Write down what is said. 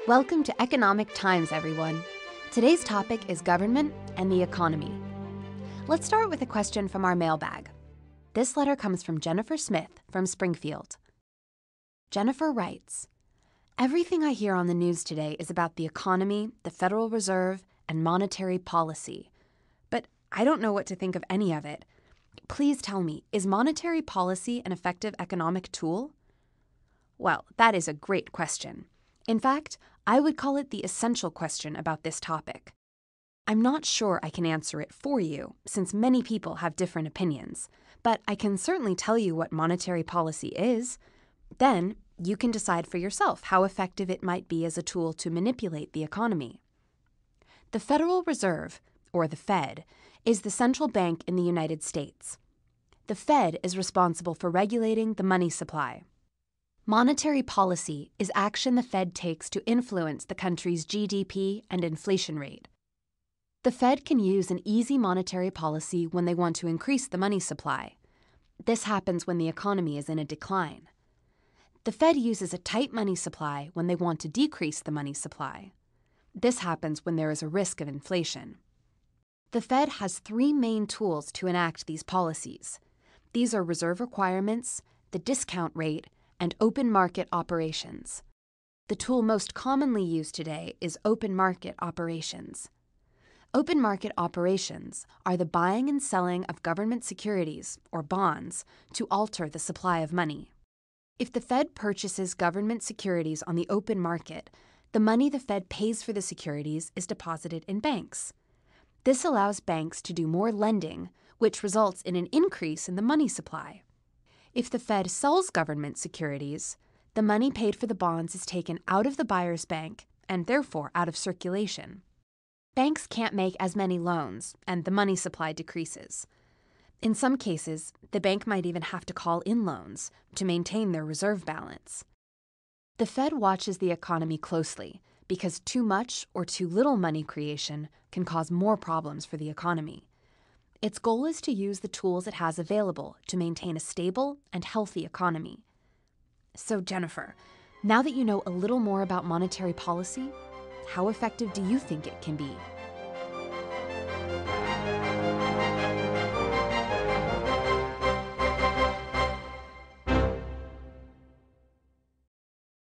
Welcome to Economic Times, everyone. Today's topic is government and the economy. Let's start with a question from our mailbag. This letter comes from Jennifer Smith from Springfield. Jennifer writes, "Everything I hear on the news today is about the economy, the Federal Reserve, and monetary policy. But I don't know what to think of any of it. Please tell me, is monetary policy an effective economic tool?" Well, that is a great question. In fact, I would call it the essential question about this topic. I'm not sure I can answer it for you, since many people have different opinions, but I can certainly tell you what monetary policy is. Then, you can decide for yourself how effective it might be as a tool to manipulate the economy. The Federal Reserve, or the Fed, is the central bank in the United States. The Fed is responsible for regulating the money supply. Monetary policy is action the Fed takes to influence the country's GDP and inflation rate. The Fed can use an easy monetary policy when they want to increase the money supply. This happens when the economy is in a decline. The Fed uses a tight money supply when they want to decrease the money supply. This happens when there is a risk of inflation. The Fed has three main tools to enact these policies. These are reserve requirements, the discount rate, and open market operations. The tool most commonly used today is open market operations. Open market operations are the buying and selling of government securities, or bonds, to alter the supply of money. If the Fed purchases government securities on the open market, the money the Fed pays for the securities is deposited in banks. This allows banks to do more lending, which results in an increase in the money supply. If the Fed sells government securities, the money paid for the bonds is taken out of the buyer's bank and therefore out of circulation. Banks can't make as many loans, and the money supply decreases. In some cases, the bank might even have to call in loans to maintain their reserve balance. The Fed watches the economy closely because too much or too little money creation can cause more problems for the economy. Its goal is to use the tools it has available to maintain a stable and healthy economy. So, Jennifer, now that you know a little more about monetary policy, how effective do you think it can be?